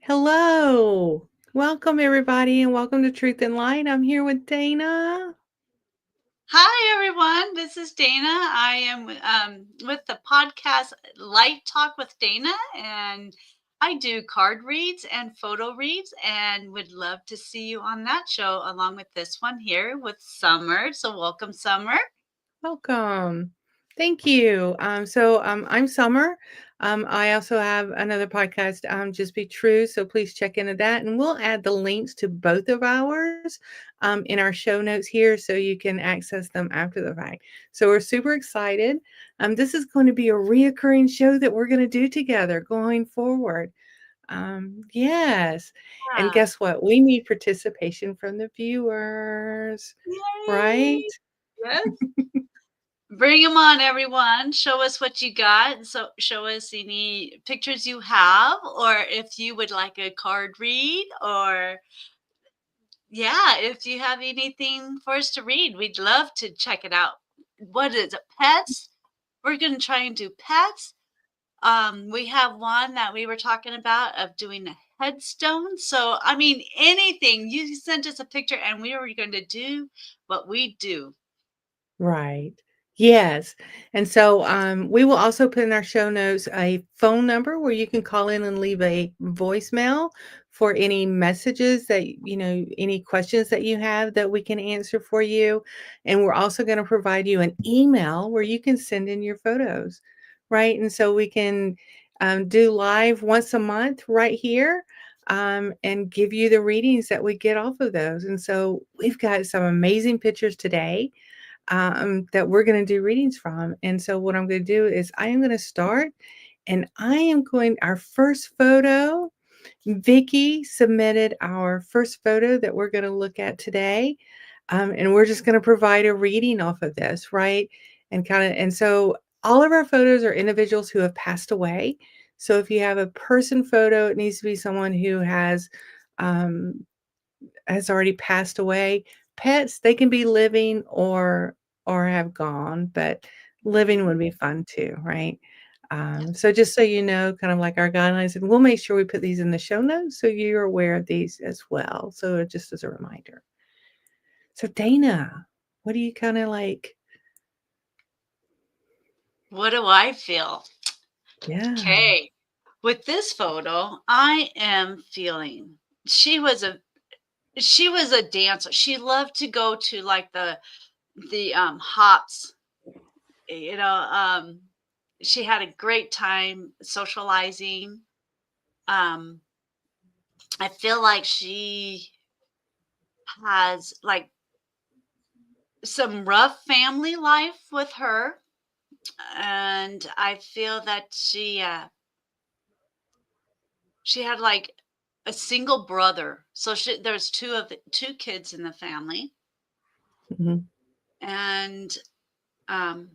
Hello. Welcome, everybody, and welcome to Truth and Light. I'm here with Dana. Hi, everyone. This is Dana. I am with the podcast Light Talk with Dana, and I do card reads and photo reads, and would love to see you on that show along with this one here with Summer. So, welcome, Summer. Welcome. Thank you. I'm Summer. I also have another podcast, Just Be True. So please check into that. And we'll add the links to both of ours in our show notes here so you can access them after the fact. So we're super excited. This is going to be a reoccurring show that we're going to do together going forward. Yes. And Yeah. guess what? We need participation from the viewers, right? Yay. Yes. Bring them on, everyone. Show us what you got. So, show us any pictures you have, or if you would like a card read, or yeah, if you have anything for us to read, we'd love to check it out. What is it? Pets? We're going to try and do pets. We have one that we were talking about of doing a headstone. So, I mean, anything. You sent us a picture and we were going to do what we do. Right. Yes. And so we will also put in our show notes a phone number where you can call in and leave a voicemail for any messages that, any questions that you have that we can answer for you. And we're also going to provide you an email where you can send in your photos. Right. And so we can do live once a month right here. And give you the readings that we get off of those. And so we've got some amazing pictures today that we're going to do readings from. And so, what I'm going to do is, I am going to start, and our first photo. Vicky submitted our first photo that we're going to look at today. And we're just going to provide a reading off of this, right? And so, all of our photos are individuals who have passed away. So, if you have a person photo, it needs to be someone who um, has already passed away. Pets, they can be living or have gone, but living would be fun too, right? So just so you know, kind of like our guidelines, and we'll make sure we put these in the show notes so you're aware of these as well. So just as a reminder. So Dana, what do you kind of like? What do I feel? Yeah. Okay. With this photo, I am feeling she was a dancer. She loved to go to like the hops, you know, she had a great time socializing. Um, I feel like she has like some rough family life with her, and I feel that she had like a single brother. So there's two kids in the family, Mhm. and um,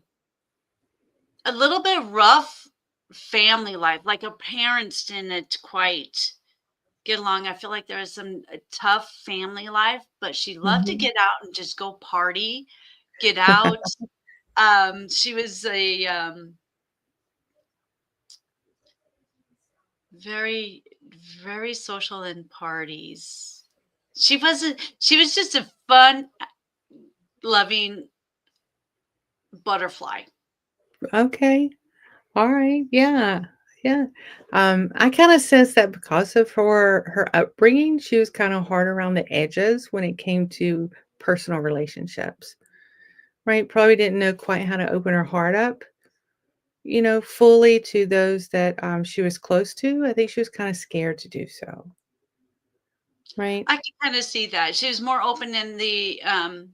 a little bit rough family life. Like her parents didn't quite get along. I feel like there was some a tough family life, but she loved to Mhm. get out and just go party, get out. She was a very, very social in parties. She was just a fun, loving butterfly. Okay. All right. Yeah. Yeah. I kind of sense that because of her upbringing, she was kind of hard around the edges when it came to personal relationships. Right? Probably didn't know quite how to open her heart up, fully to those that she was close to. I think she was kind of scared to do so. Right? I can kind of see that. She was more open in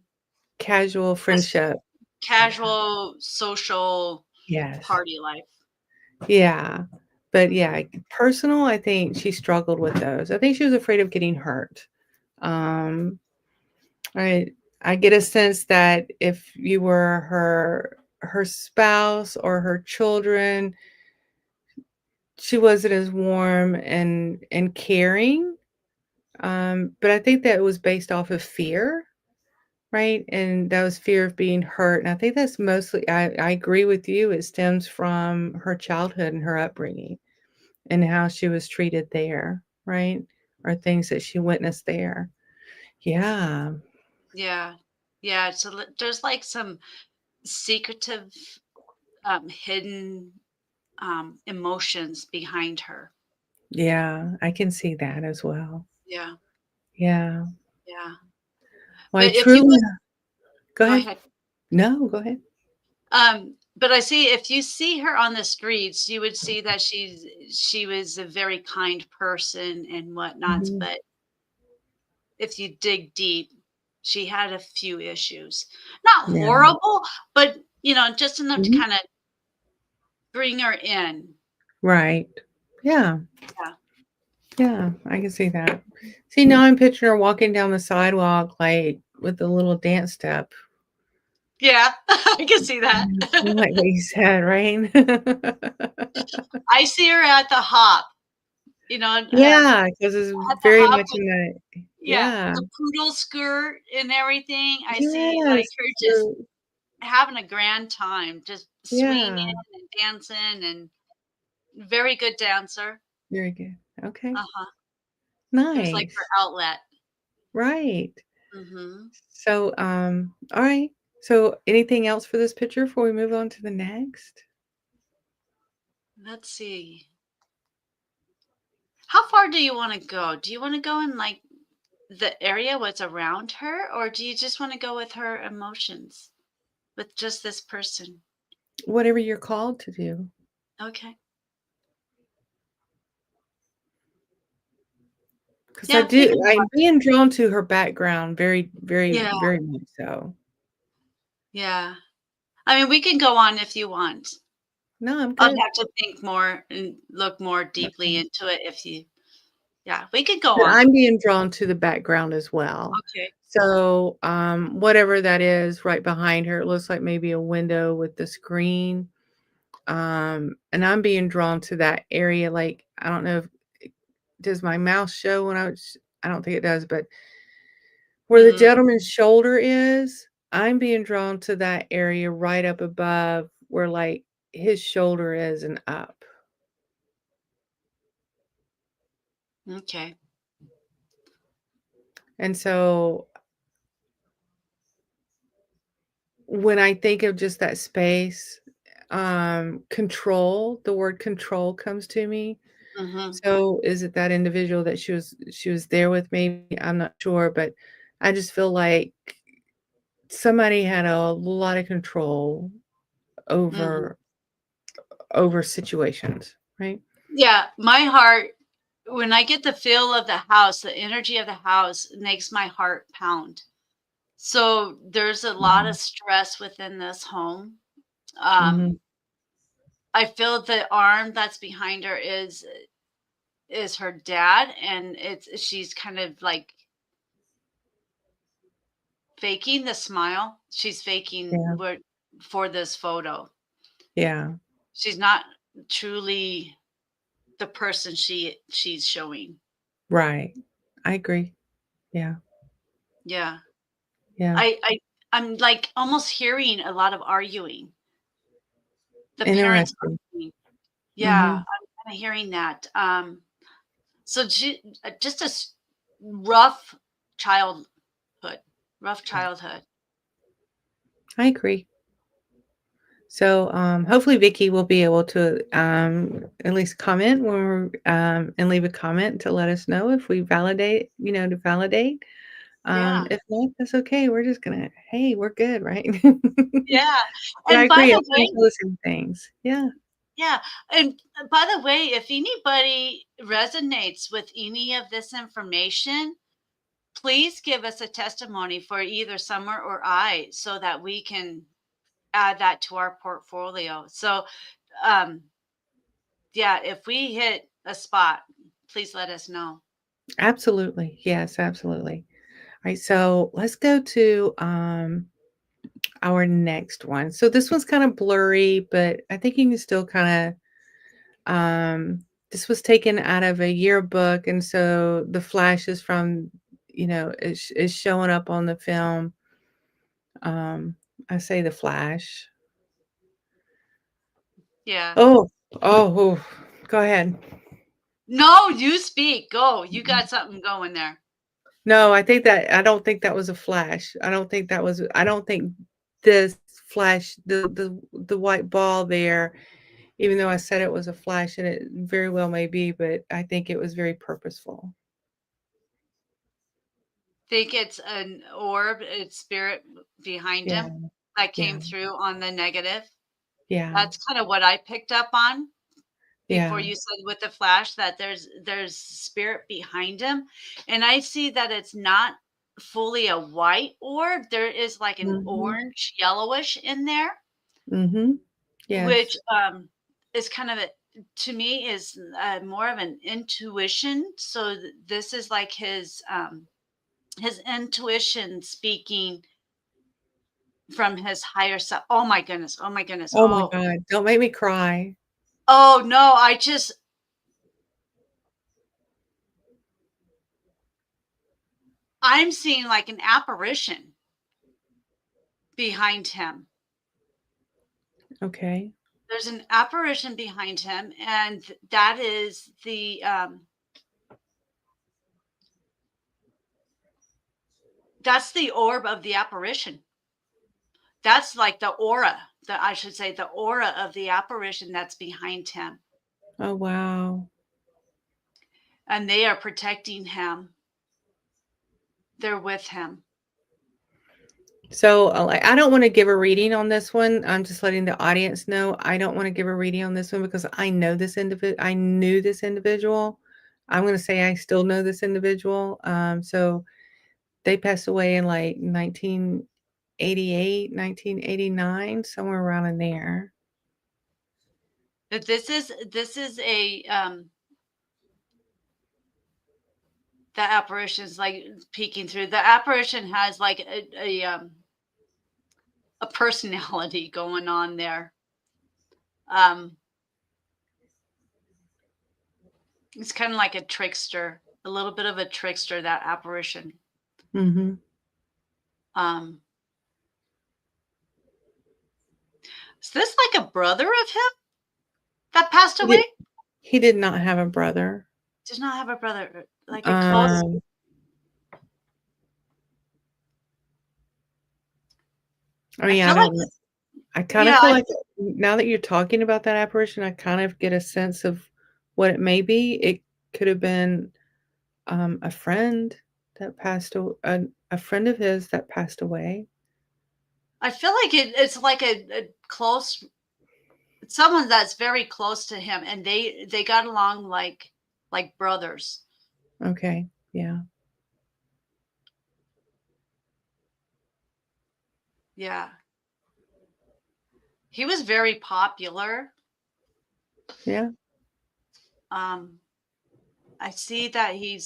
Casual the friendship. Yeah. casual social Yes. party life. Yeah. But yeah, personal, I think she struggled with those. I think she was afraid of getting hurt. Um, I I get a sense that if you were her spouse or her children, she wasn't as warm and caring. But I think that was based off of fear, right? And that was fear of being hurt. And I think that's mostly I agree with you. It stems from her childhood and her upbringing and how she was treated there, right? Or things that she witnessed there. Yeah. Yeah. Yeah. So there's like some secretive, hidden emotions behind her. Yeah, I can see that as well. Yeah. Yeah. Yeah. Well, I But if you truly would go go ahead. ahead. No, go ahead. But I see if you see her on the streets, you would see that she was a very kind person and whatnot. Mhm. But if you dig deep, she had a few issues. Not Yeah. horrible, but just enough to Mhm. kind of bring her in. Right. Yeah. Yeah. Yeah, I can see that. See, now I'm picturing her walking down the sidewalk, like, with a little dance step. Yeah, I can see that. Mhm. Like what you said, right? I see her at the hop, Yeah, 'cause it's at the very hop much with in that. yeah, Yeah. the poodle skirt and everything. I see, like, Yes. her just So having a grand time, just swinging yeah, and dancing and very good dancer. very good. Okay. Uh-huh. It was like her Nice. outlet. Right. Mhm. So, alright. So, anything else for this picture before we move on to the next? Let's see. How far do you wanna go? Do you wanna go in, like, the area what's around her, or do you just wanna go with her emotions? With just this person? Whatever you're called to do. Okay. 'Cause Yeah, pick a I'm card. being drawn to her background very, very, Yeah, very much so. yeah. I mean, we can go on if you want. No, I'm I'll good. have to think more and look more deeply Okay. into it if you yeah, we could go But on. I'm being drawn to the background as well. Okay. So, whatever that is right behind her, it looks like maybe a window with the screen. And I'm being drawn to that area, like, I don't know if does my mouse show when I don't think it does, but where the Mhm. gentleman's shoulder is, I'm being drawn to that area right up above where, like, his shoulder is and up. Okay. And so when I think of just that space, control, the word control comes to me. Mhm. So is it that individual that she was there with me? I'm not sure, but I just feel like somebody had a lot of control Mhm. over over situations, right? Yeah, my heart when I get the feel of the house, the energy of the house makes my heart pound. So, there's a lot of Mhm, stress within this home. mhm, I feel the arm that's behind her is her dad, and she's kind of, like, faking the smile. She's faking yeah, what for this photo. yeah, She's not truly the person she's showing. right. I agree. Yeah, Yeah. yeah. I'm, like, almost hearing a lot of arguing. The parents Interesting. arguing. Yeah, Mhm. I'm kinda hearing that. So just a rough childhood, rough childhood. I agree. So, hopefully Vicky will be able to, at least comment when we're, and leave a comment to let us know if we validate, to validate. Yeah. If not, that's okay. We're just gonna, hey, we're good, right? Yeah, But I and by agree. I the kind of way feel the same things. Yeah, yeah, and by the way, if anybody resonates with any of this information, please give us a testimony for either Summer or I so that we can add that to our portfolio. So, um, yeah, if we hit a spot, please let us know. absolutely. Yes, absolutely. All right. So let's go to our next one. So this one's kind of blurry, but I think you can still kind of this was taken out of a yearbook, and so the flashes from is showing up on the film. Um, I say the flash. Yeah. Oh, oh, go ahead. No, you speak. Go. You got something going there. No, I don't think that was a flash. I don't think this flash, the white ball there, even though I said it was a flash, and it very well may be, but I think it was very purposeful. Think it's an orb, it's spirit behind Yeah, him that yeah, came through on the negative. yeah, That's kind of what I picked up on before yeah. you said with the flash that there's spirit behind him. And I see that it's not fully a white orb. There is like an Mhm, orange yellowish in there, mhm. which Yes. is kind of a, to me is more of an intuition. So this is like his intuition speaking from his higher self. Oh my goodness. Oh my goodness. Oh my god, don't make me cry. Oh no, I'm seeing like an apparition behind him. Okay. There's an apparition behind him, and that is that's the orb of the apparition. That's like the aura, the I should say the aura of the apparition that's behind him. Oh, wow. And they are protecting him. They're with him. So, like, I don't wanna give a reading on this one. I'm just letting the audience know I don't wanna give a reading on this one because I knew this individual. I'm gonna say I still know this individual. So they passed away in, like, 1988, 1989, somewhere around in there. But this is a the apparition's like peeking through. The apparition has like a personality going on there. Um, it's kind of like a trickster, a little bit of a trickster. That apparition. Mhm. Um, is this like a brother of him that passed He away? did he did not have a brother. Does not have a brother, like a close. Um, I I mean, I feel like don't kn I kinda yeah, feel like now that you're talking about that apparition, I kind of get a sense of what it may be. It could have been, a friend that passed aw a friend of his that passed away. I feel like it's like a close someone that's very close to him, and they got along like brothers. Okay, yeah, Yeah, he was very popular. yeah. Um, I see that he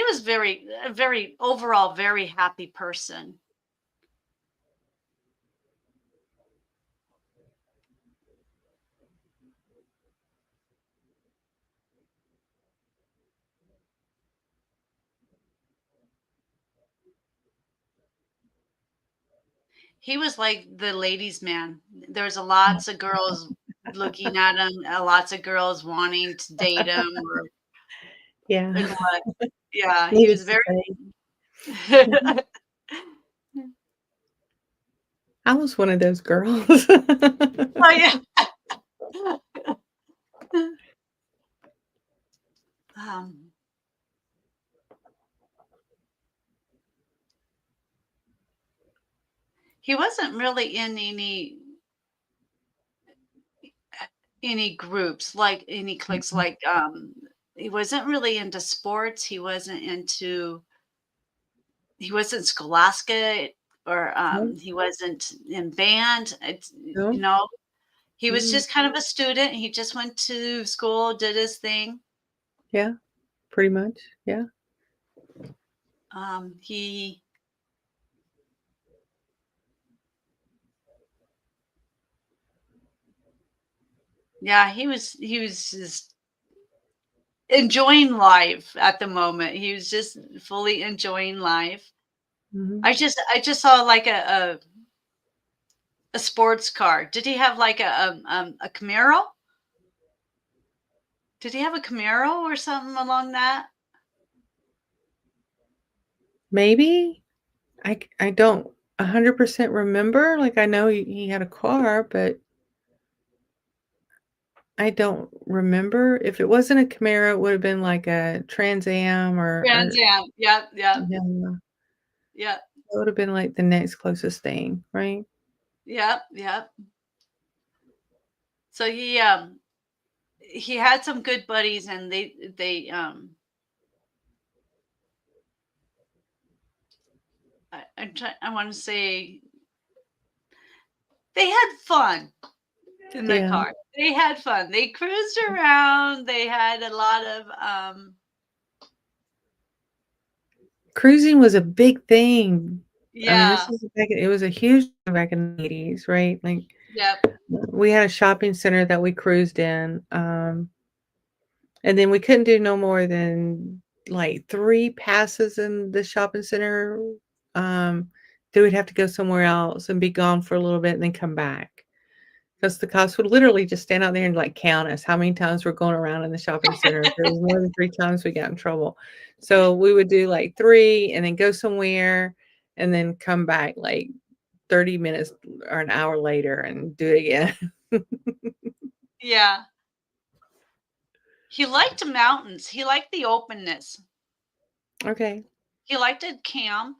was very a very overall very happy person. He was like the ladies' man. There's a lots of girls looking at him, lots of girls wanting to date him or and Yeah, what. Yeah, he was needless to very say. Mhm. I was one of those girls. Oh, yeah. Um, he wasn't really in any groups, like any cliques, Mhm. like, he wasn't really into sports, he wasn't scholastic or, No, he wasn't in band, no, he was mm, just kind of a student, he just went to school, did his thing. yeah, pretty much, yeah. He yeah, he was just enjoying life at the moment, he was just fully enjoying life. Mhm. I just saw like a sports car. Did he have like a Camaro? Did he have a Camaro or something along that? Maybe? I don't 100% remember, like, I know he had a car, but I don't remember. If it wasn't a Camaro, it would've been like a Trans Am Trans or Am. Yep, yep, yeah, yep, that would've been, like, the next closest thing, right? yep, yep. So he had some good buddies, and I want to say they had fun in the Yeah. car. They had fun. They cruised around. They had a lot of Cruising was a big thing. I mean, this yeah, is back it was a huge thing back in the '80s, right? Like, yep. we had a shopping center that we cruised in, and then we couldn't do no more than, like, 3 passes in the shopping center, um, then we'd have to go somewhere else and be gone for a little bit and then come back. 'Cause the cops would literally just stand out there and, like, count us how many times we're going around in the shopping center. If it was more than 3 times, we got in trouble. So, we would do, like, 3 and then go somewhere and then come back, like, 30 minutes or an hour later and do it again. Yeah. He liked mountains. He liked the openness. Okay. He liked to camp.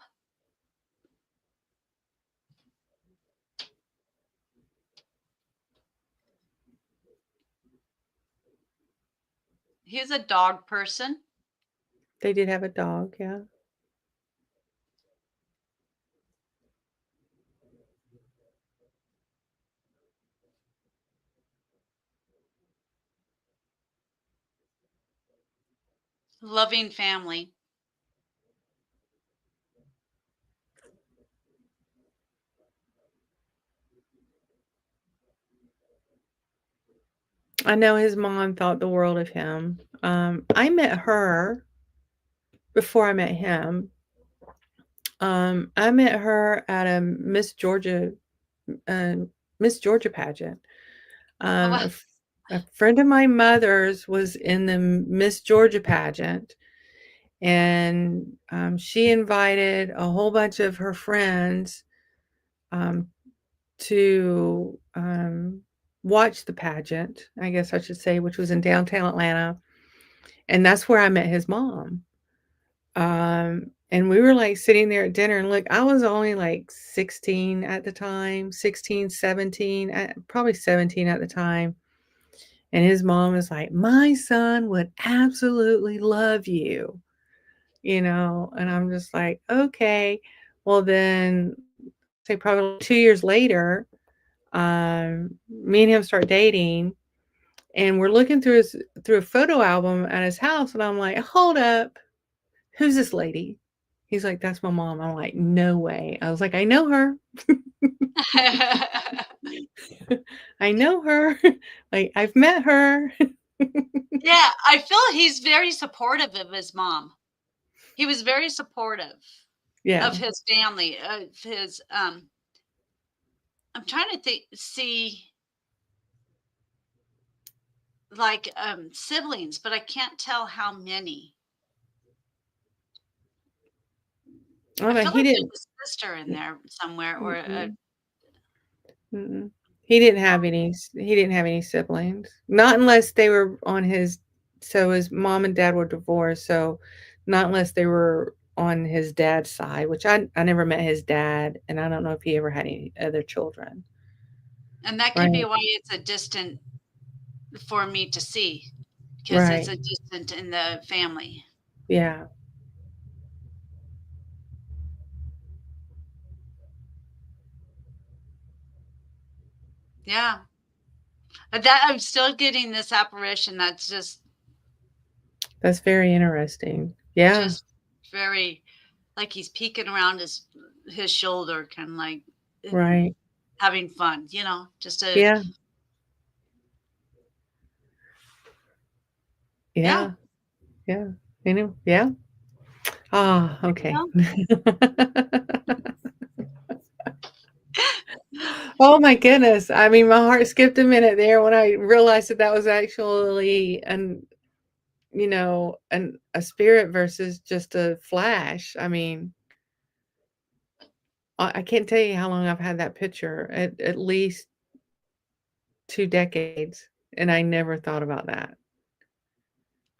He was a dog person. They did have a dog, yeah. Loving family. I know his mom thought the world of him. I met her before I met him. I met her at a uh, Miss Georgia pageant. Oh, A friend of my mother's was in the Miss Georgia pageant, and she invited a whole bunch of her friends um, to watch the pageant, I guess I should say, which was in downtown Atlanta. And that's where I met his mom. And we were like sitting there at dinner, and look, I was only like 16 at the time, 16, 17, probably 17 at the time. And his mom was like, my son would absolutely love you, and I'm just like, okay. Well, then, say probably 2 years later, me and him start dating, and we're looking through a photo album at his house, and I'm like, hold up, who's this lady? He's like, that's my mom. I'm like, no way. I was like, I know her. I know her. Like, I've met her. yeah, I feel he's very supportive of his mom. He was very supportive of Yeah. his family, of his I'm trying to see like siblings, but I can't tell how many. Oh, I no, feel he like there's didn't. a sister in there somewhere, or a Mm-mm, mm-mm. He didn't have any siblings. Not unless they were on his mom and dad were divorced, so not unless they were on his dad's side, which I never met his dad, and I don't know if he ever had any other children. and that could be Right, why it's a distant for me to see, because it's right. a distant in the family. Yeah. Yeah. That I'm still getting this apparition that's That's very interesting. Yeah, just very like he's peeking around his shoulder, kind of like and right. having fun, just a Yeah, yeah, yeah, yeah. Yeah. Ah, you okay. know. Oh my goodness. I mean, my heart skipped a minute there when I realized that that was actually a spirit versus just a flash. I mean, I can't tell you how long I've had that picture, at least 2 decades, and I never thought about that,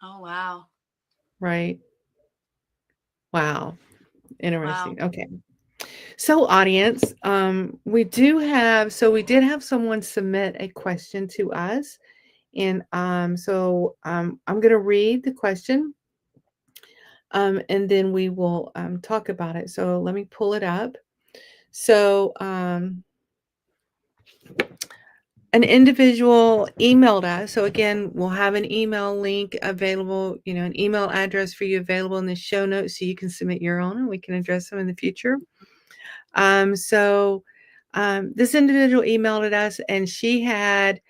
Oh, wow. right? Wow, Wow. interesting. Okay. So audience, we did have someone submit a question to us, and, I'm gonna read the question, and then we will, talk about it. So let me pull it up. So, an individual emailed us. So again, we'll have an email link available, an email address for you available in the show notes so you can submit your own and we can address them in the future. This individual emailed us and she had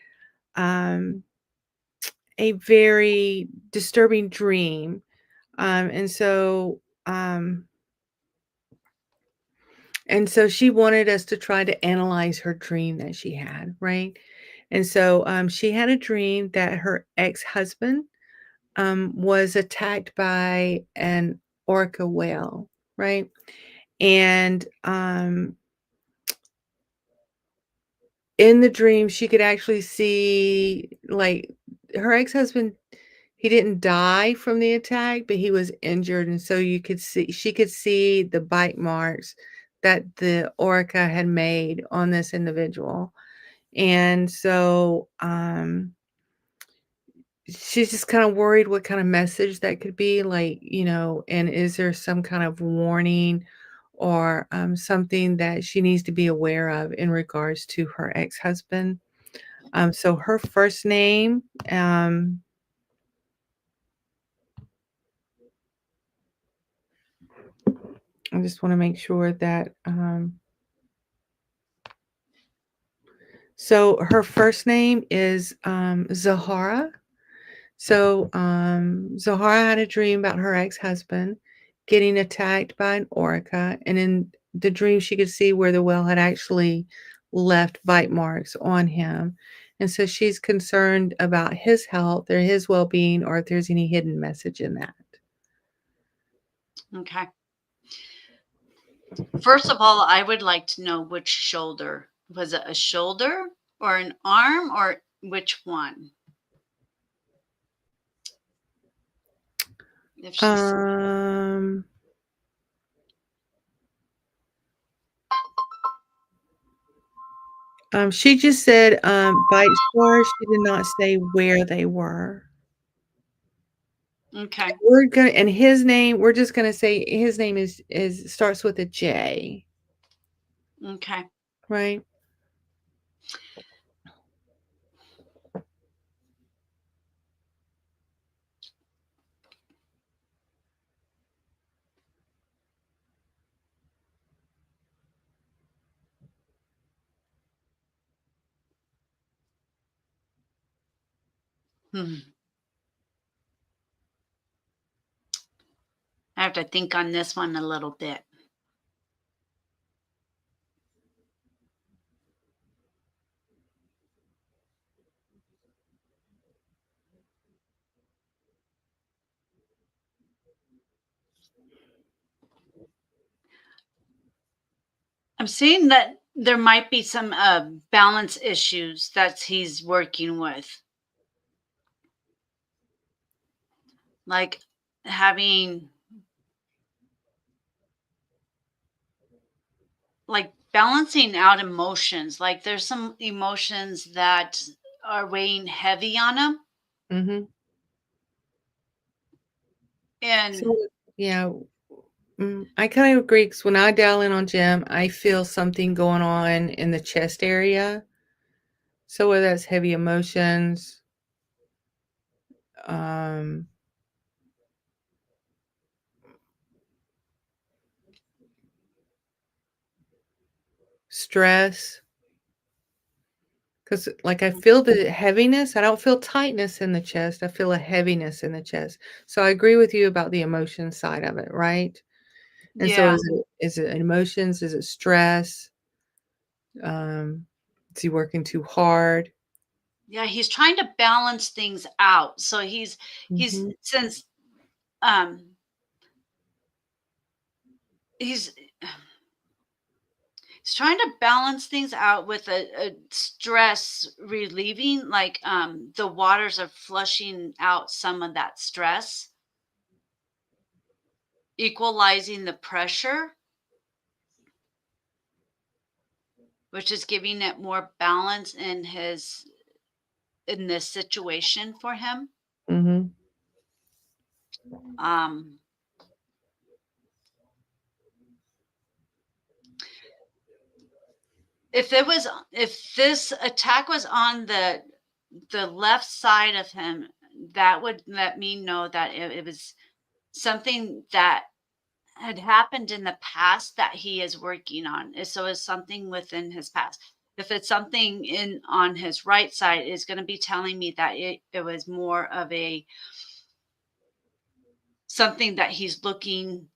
um, a very disturbing dream. Um, and so, um, and so she wanted us to try to analyze her dream that she had, right? And so she had a dream that her ex-husband was attacked by an orca whale, right? And in the dream, she could actually see like her ex-husband. He didn't die from the attack, but he was injured, and so she could see the bite marks that the orca had made on this individual. And so she's just kind of worried what kind of message that could be, like, and is there some kind of warning or something that she needs to be aware of in regards to her ex-husband. So her first name, I just want to make sure that, so her first name is Zahara. So, Zohara had a dream about her ex-husband getting attacked by an orca, and in the dream, she could see where the whale had actually left bite marks on him. And so she's concerned about his health or his well-being, or if there's any hidden message in that. Okay. First of all, I would like to know which shoulder. Was it a shoulder or an arm or which one? If she's Um, she just said bite scars. She did not say where they were. okay. We're gonna and his name, we're just gonna say his name is starts with a J, Okay. right? Hmm. I have to think on this one a little bit. I'm seeing that there might be some balance issues that he's working with, like having like balancing out emotions. Like there's some emotions that are weighing heavy on him, Mhm. and So, yeah, I kinda agree agree because when I dial in on Jim, I feel something going on in the chest area. So whether that's heavy emotions, um, stress, because like, I feel the heaviness, I don't feel tightness in the chest, I feel a heaviness in the chest. So I agree with you about the emotion side of it, right? And so yeah, is it emotions? Is it stress? Is he working too hard? Yeah, he's trying to balance things out. So he's Mhm, since um he's he's trying to balance things out with a stress relieving, like the waters are flushing out some of that stress, equalizing the pressure, which is giving it more balance in this situation for him. mhm, Um if this attack was on the left side of him, that would let me know that it was something that had happened in the past that he is working on. So it's something within his past. If it's something in on his right side, it's going to be telling me that it was more of a something that he's looking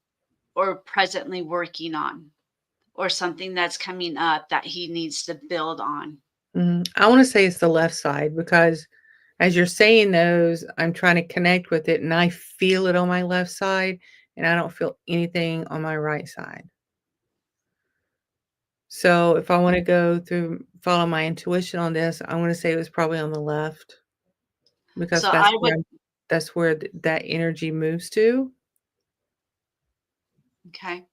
or presently working on, or something that's coming up that he needs to build on. mhm. I wanna say it's the left side because as you're saying those, I'm trying to connect with it, and I feel it on my left side, and I don't feel anything on my right side. So, if I wanna go through follow my intuition on this, I wanna say it was probably on the left because So I would that's where that energy moves to Okay.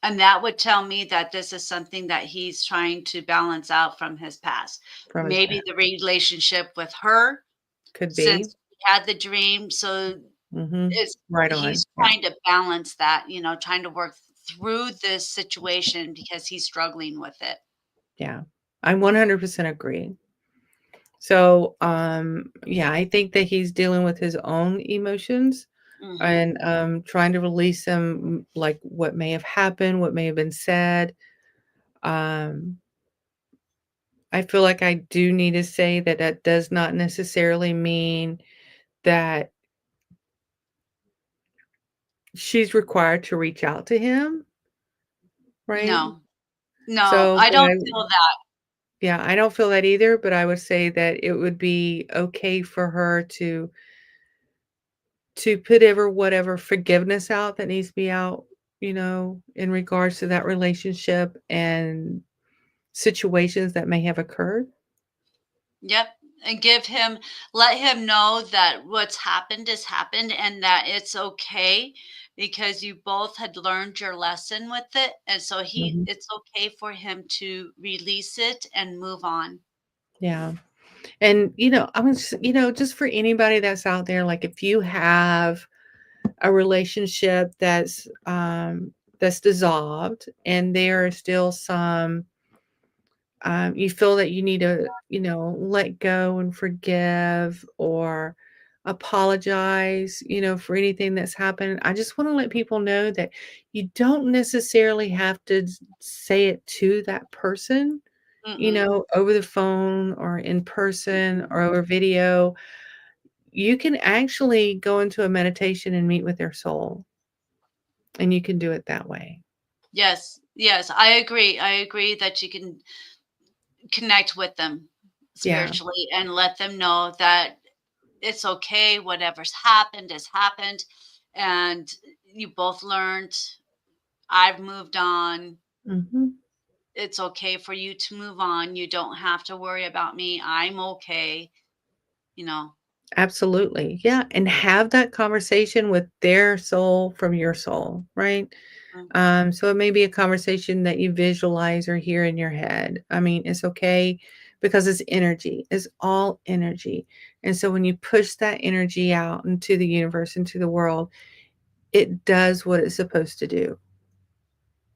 And that would tell me that this is something that he's trying to balance out from his past. from his Maybe past. the relationship with her, Could be. since he had the dream. So Mhm. Right on. he's Yeah, trying to balance that, trying to work through this situation because he's struggling with it. yeah. I 100% agree. So, yeah, I think that he's dealing with his own emotions Hmm. and, trying to release them, like, what may have happened, what may have been said. Um, I feel like I do need to say that that does not necessarily mean that she's required to reach out to him, right? No, no, So, I but don't feel that. yeah, I don't feel that either, but I would say that it would be okay for her to put ever whatever forgiveness out that needs to be out, in regards to that relationship and situations that may have occurred. Yep, and let him know that what's happened has happened and that it's okay because you both had learned your lesson with it, and so Mhm. it's okay for him to release it and move on. Yeah. And, I was, just for anybody that's out there, like if you have a relationship that's dissolved and there are still some you feel that you need to, let go and forgive or apologize, for anything that's happened. I just want to let people know that you don't necessarily have to say it to that person, Mm-mm. over the phone or in person or over video. You can actually go into a meditation and meet with their soul, and you can do it that way. Yes, yes, I agree. I agree that you can connect with them Yeah. spiritually and let them know that it's okay, whatever's happened has happened, and you both learned. I've moved on. Mhm. It's okay for you to move on. You don't have to worry about me. I'm okay, you know. Absolutely. Yeah, and have that conversation with their soul from your soul, right? Mm. So it may be a conversation that you visualize or hear in your head. I mean, it's okay because it's energy. It's all energy. And so when you push that energy out into the universe, into the world, it does what it's supposed to do,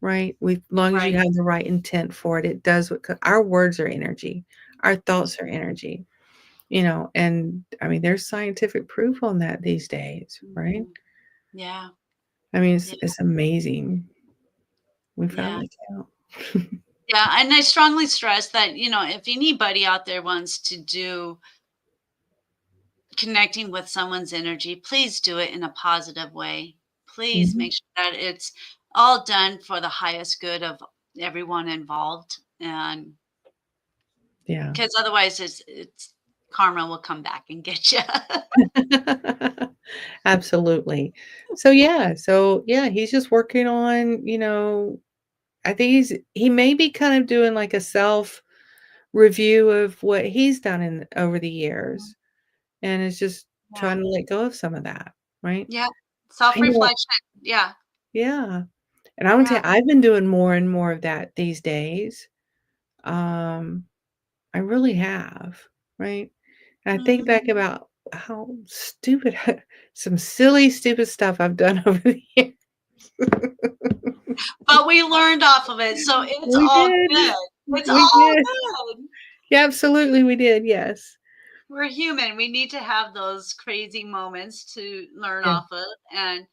right? As long as you Right. have the right intent for it, it does what our words are energy. Our thoughts are energy. And I mean, there's scientific proof on that these days, right? Mhm. Yeah. I mean, it's Yeah. it's amazing. We Yeah. found it out. Yeah. And I strongly stress that, if anybody out there wants to do connecting with someone's energy, please do it in a positive way. Please Mhm. make sure that it's all done for the highest good of everyone involved. And Yeah. because otherwise it's karma will come back and get you. Absolutely. So yeah, he's just working on, I think he may be kind of doing like a self review of what he's done in over the years, and is just Yeah. trying to let go of some of that, right? Yeah. I know. Self-reflection. Yeah. Yeah. And I would say Yeah. I've been doing more and more of that these days. Um, I really have, right? And I think Mhm. back about how stupid some silly, stupid stuff I've done over the years. But we learned off of it, so it's We all did. good. It's We all did. good. Yeah, absolutely, we did, yes. We're human. We need to have those crazy moments to learn Yeah, off of, and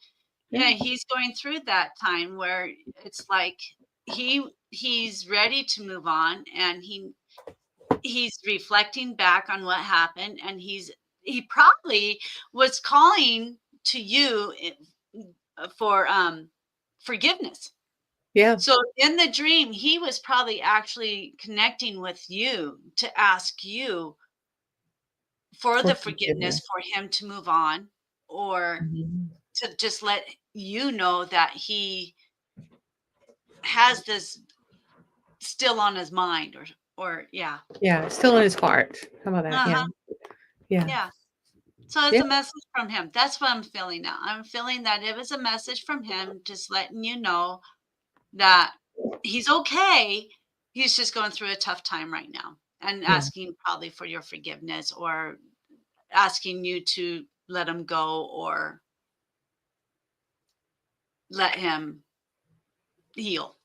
yeah, yeah, he's going through that time where it's like he's ready to move on, and he's reflecting back on what happened, and he probably was calling to you for forgiveness. yeah, So in the dream, he was probably actually connecting with you to ask you for for the forgiveness. forgiveness for him to move on, or Mhm. to just let you know that he has this still on his mind, or yeah. Yeah, it's still in his heart. How about that? Yeah, Uh-huh. yeah, Yeah. So it's yeah, a message from him. That's what I'm feeling now. I'm feeling that it was a message from him, just letting you know that he's okay. He's just going through a tough time right now, and yeah, asking probably for your forgiveness, or asking you to let him go, or let him heal.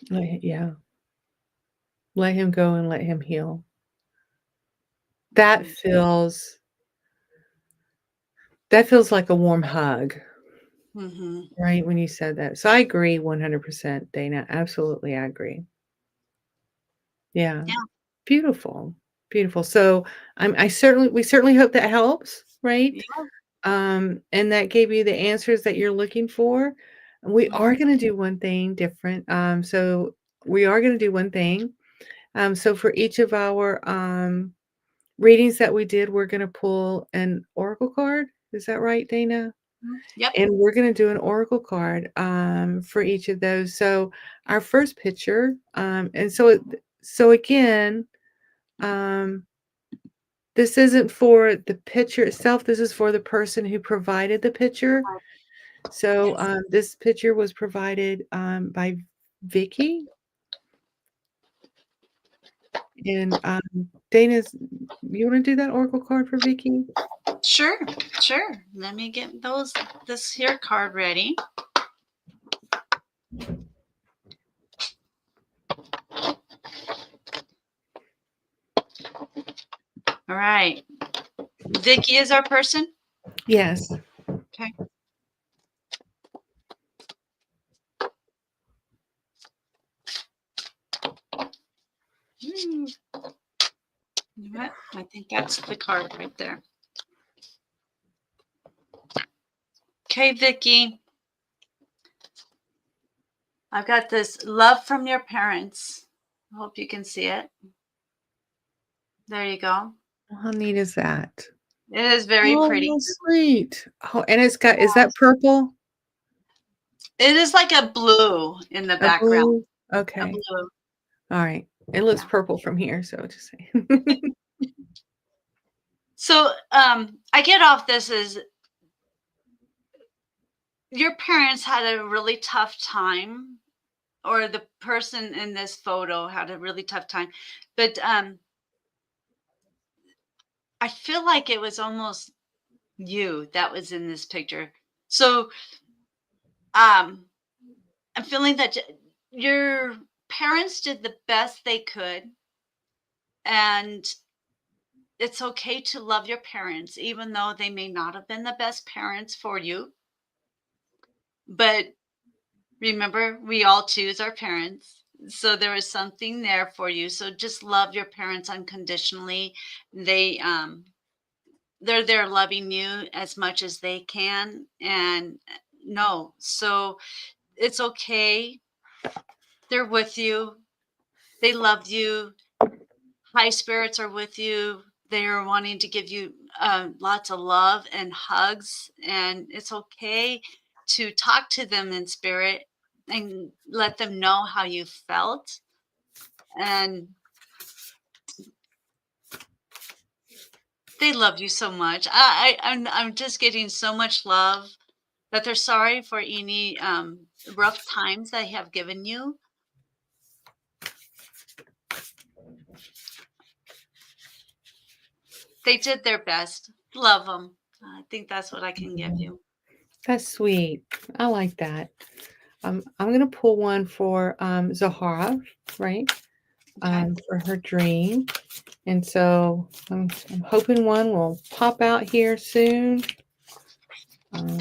yeah. Let him go and let him heal. That Mhm. feels that feels like a warm hug, Mhm. right, when you said that. So I agree 100%, Dana. Absolutely, I agree. Yeah. Yeah. Beautiful, beautiful. So, I certainly we certainly hope that helps, right? Yeah. And that gave you the answers that you're looking for. We are Mhm. gonna do one thing different. So we are gonna do one thing. So for each of our, readings that we did, we're gonna pull an oracle card. Is that right, Dana? Mhm. Yep. And we're gonna do an oracle card, for each of those. So our first picture, so again, um, this isn't for the picture itself, this is for the person who provided the picture. So, Yes. this picture was provided, by Vicky, and, Dana's you wanna do that oracle card for Vicky? Sure. Sure. Let me get this here card ready. All right. Vicky is our person. Yes. Okay. Hmm, you know what? I think that's the card right there. Okay, Vicky. I've got this love from your parents. I hope you can see it. There you go. How neat is that? It is very Oh, pretty. how sweet. Oh, and it's got is that purple? It is like a blue in the A background. blue? A Okay. blue. Alright. It looks Yeah. purple from here, so just saying. So I get off this is your parents had a really tough time, or the person in this photo had a really tough time. But I feel like it was almost you that was in this picture. So um I'm feeling that your parents did the best they could, and it's okay to love your parents even though they may not have been the best parents for you. But remember, we all choose our parents. So there was something there for you. So just love your parents unconditionally. They they're there loving you as much as they can, and no. So it's okay. They're with you. They love you. high spirits are with you. They're wanting to give you lots of love and hugs, and it's okay to talk to them in spirit and let them know how you felt. And they love you so much. I'm just getting so much love that they're sorry for any rough times I have given you. They did their best. Love them. I think that's what I can give Mhm. you. That's sweet. I like that. I'm gonna pull one for Zahara, right? Okay. For her dream. And so I'm hoping one will pop out here soon. Um,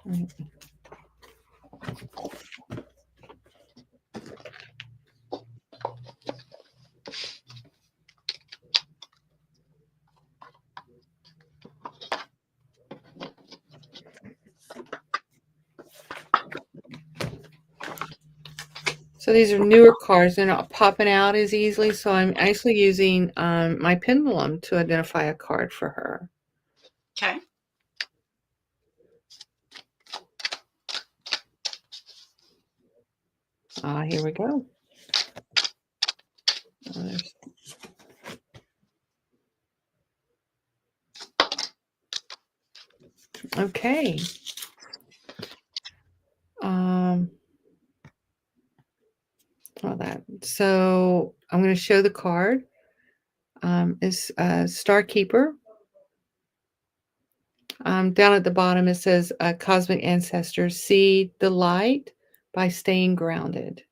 right. So these are newer cards. They're not popping out as easily. So I'm actually using my pendulum to identify a card for her. Okay. Here we go. Okay. All that. So I'm going to show the card. It's Star Keeper. Down at the bottom, it says Cosmic Ancestors, see the light by staying grounded.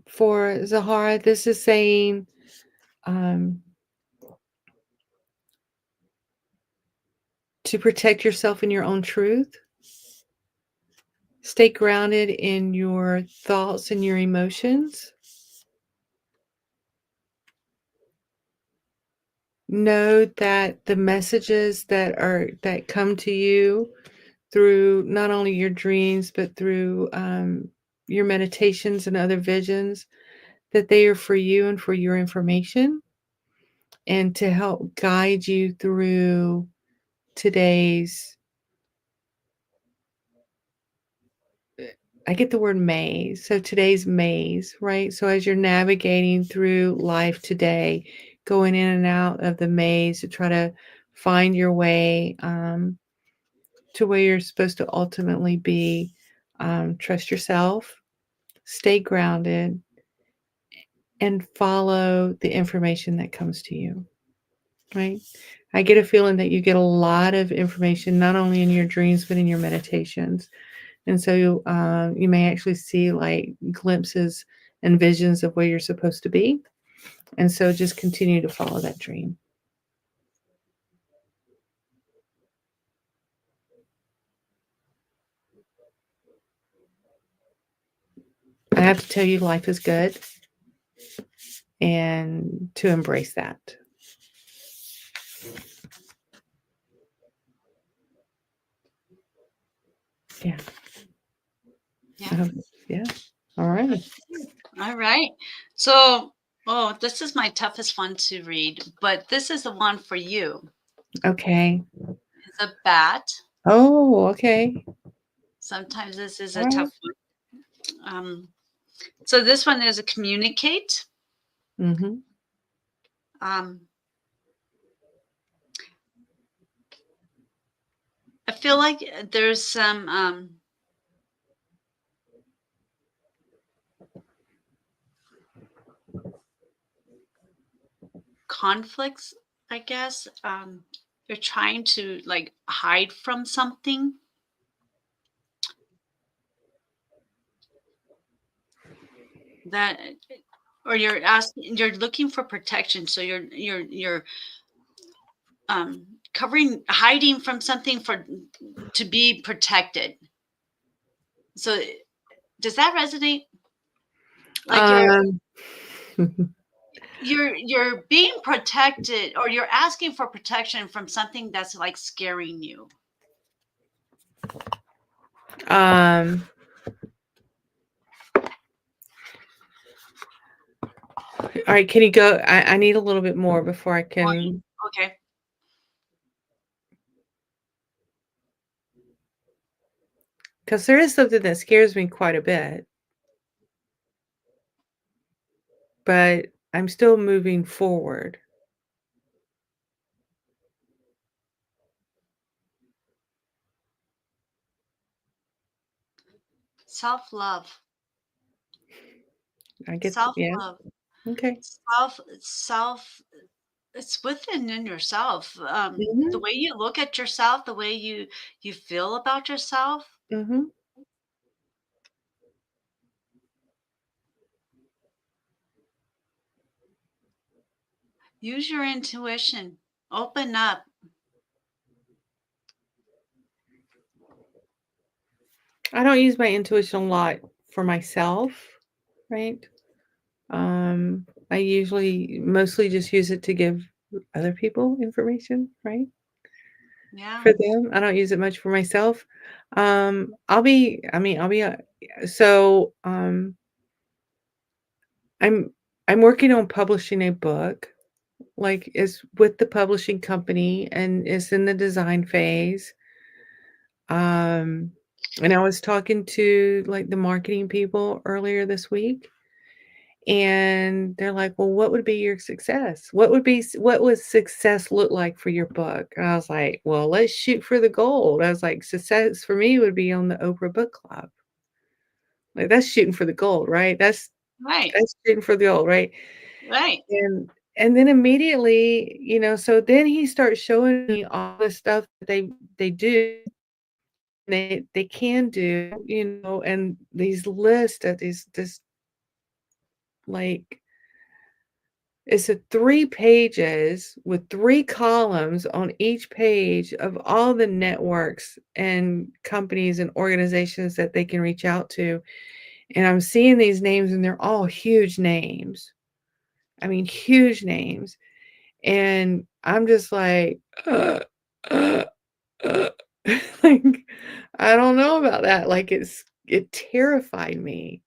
For Zahara, this is saying to protect yourself in your own truth. Stay grounded in your thoughts and your emotions. Know that the messages that come to you through not only your dreams but through your meditations and other visions, that they are for you and for your information and to help guide you through today's, I get the word maze. So today's maze, right? So as you're navigating through life today, going in and out of the maze to try to find your way to where you're supposed to ultimately be, trust yourself, stay grounded, and follow the information that comes to you, right? I get a feeling that you get a lot of information, not only in your dreams, but in your meditations. And so you may actually see like glimpses and visions of where you're supposed to be. And so just continue to follow that dream. I have to tell you, life is good and to embrace that. Yeah. Yeah. Yeah. All right. All right. So, oh, this is my toughest one to read, but this is the one for you. Okay. It's a bat. Oh, okay. Sometimes this is All a right. tough one. So this one is a communicate. Mm-hmm. Um, I feel like there's some conflicts, I guess. You're trying to like hide from something that, or you're looking for protection. So you're hiding from something for to be protected. So Does that resonate? Like Um, you're being protected, or you're asking for protection from something that's like scaring you. um, all right, can you go? I need a little bit more before I Or can, okay. because there is something that scares me quite a bit, but I'm still moving forward. Self-love. I get, yeah, Self-love. okay. Self it's within in yourself. The Mhm, way you look at yourself, the way you feel about yourself. mhm. Use your intuition. Open up. I don't use my intuition a lot for myself, right? I usually mostly just use it to give other people information, right? Yeah. For them, I don't use it much for myself. I'll be, so, I'm I'm working on publishing a book, like, it's with the publishing company, and it's in the design phase. Um, and I was talking to, like, the marketing people earlier this week, and they're like, "Well, what would be your success? What would success look like for your book?" And I was like, "Well, let's shoot for the gold." I was like, "Success for me would be on the Oprah Book Club." Like, that's shooting for the gold, right? Right. That's shooting for the gold, right? Right. And then immediately, so then he starts showing me all the stuff that they do, they can do, and these lists of these this like it's a 3 pages with 3 columns on each page of all the networks and companies and organizations that they can reach out to, and I'm seeing these names, and they're all huge names. I mean, huge names, and I'm just like, uh, uh." Like, I don't know about that, like, it terrified me.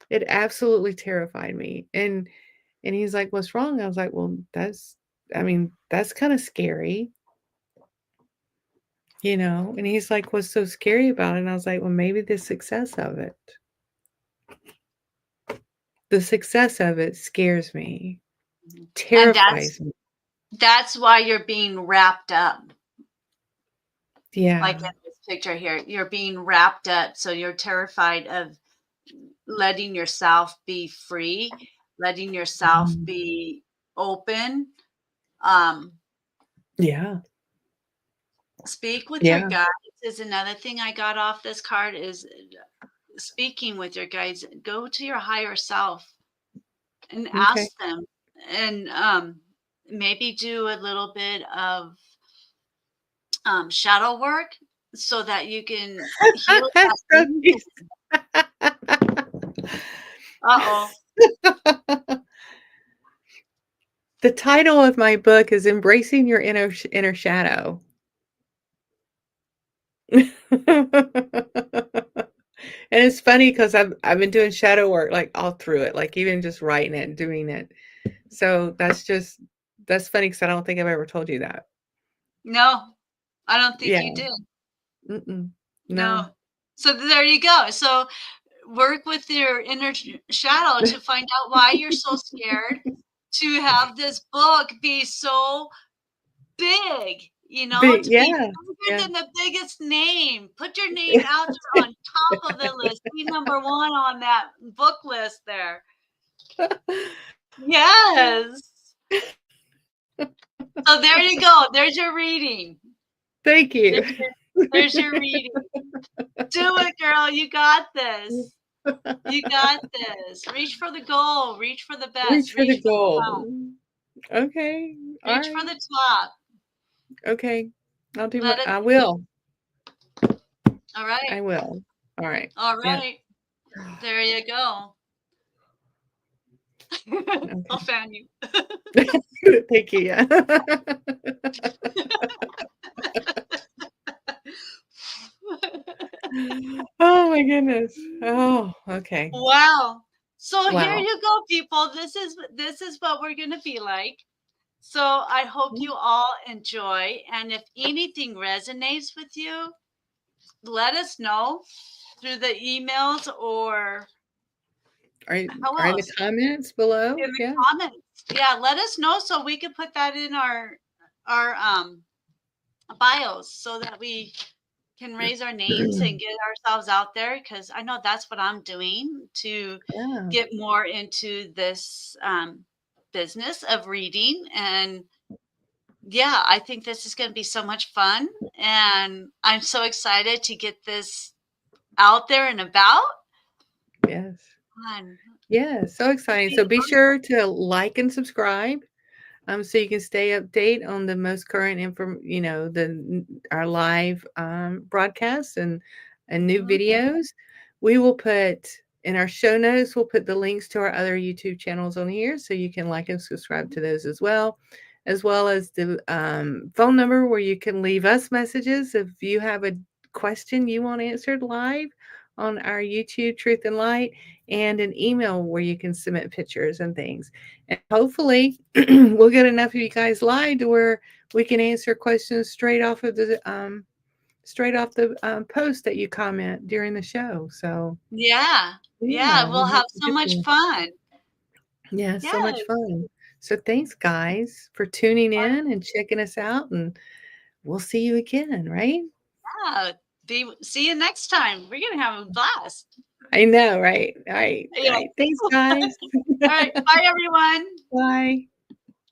It absolutely terrified me, and he's like, "What's wrong?" I was like, "Well, that's kinda scary," and he's like, "What's so scary about it?" And I was like, "Well, maybe the success of it. The success of it scares me, Mhm. And terrifies me." that's why you're being wrapped up. Like Yeah. in this picture here, you're being wrapped up, so you're terrified of letting yourself be free, letting yourself Mhm. be open. Um, Yeah. speak with your Yeah. guides is another thing I got off this card is speaking with your guides. Go to your higher self and Okay. ask them, and maybe do a little bit of shadow work so that you can heal that So wound. he's Uh-oh. The title of my book is Embracing Your Inner Shadow. And it's funny because 'cause I've been doing shadow work, like, all through it, like, even just writing it and doing it. So that's funny because I don't think I've ever told you that. No, I don't think Yeah. you did. Mm-mm. No. No. So there you go. So work with your inner shadow to find out why you're so scared to have this book be so big, But to be yeah, bigger yeah. than the biggest name. Put your name out there on top of the list. Be number 1 on that book list there. Yes. So there you go. There's your reading. Thank you. There's your reading. Do it, girl. You got this. You got this. Reach for the goal. Reach for the Reach best. for the Reach for the top. goal. Okay. Reach for Alright. the top. Okay. Let it I be. will. All right. I will. Alright. All Yeah. right. There you go. I'll Okay. fan you. Thank you, yeah. Oh my goodness. Oh, okay. Wow. So here Wow. you go, people. This is what we're gonna be like. So I hope Mm, you all enjoy, and if anything resonates with you, let us know through the emails or Are how are in the else? comments below? In the Yeah. comments. Yeah, let us know so we can put that in our bios so that we can raise our names and get ourselves out there because I know that's what I'm doing to Yeah. get more into this business of reading. And yeah, I think this is going to be so much fun. And I'm so excited to get this out there and about. Yes. And Yeah, so exciting. be So be sure to like and subscribe, so you can stay update on the most current our live broadcasts and new awesome. videos. We will put in our show notes, we'll put the links to our other YouTube channels on here so you can like and subscribe to those as well as the phone number where you can leave us messages if you have a question you want answered live on our YouTube Truth and Light, and an email where you can submit pictures and things. And hopefully, we'll get enough of you guys live to where we can answer questions straight off the post that you comment during the show. So Yeah. Yeah. yeah, We'll we have hope to so get much there. fun. Yeah, so much Yes. fun. So thanks, guys, for tuning in and checking us out, and we'll see you again, right? Yeah. See you next time. We're gonna have a blast. I know, right? All right, all Yeah. right. Thanks, guys. All right. Bye, everyone. Bye.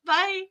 Bye.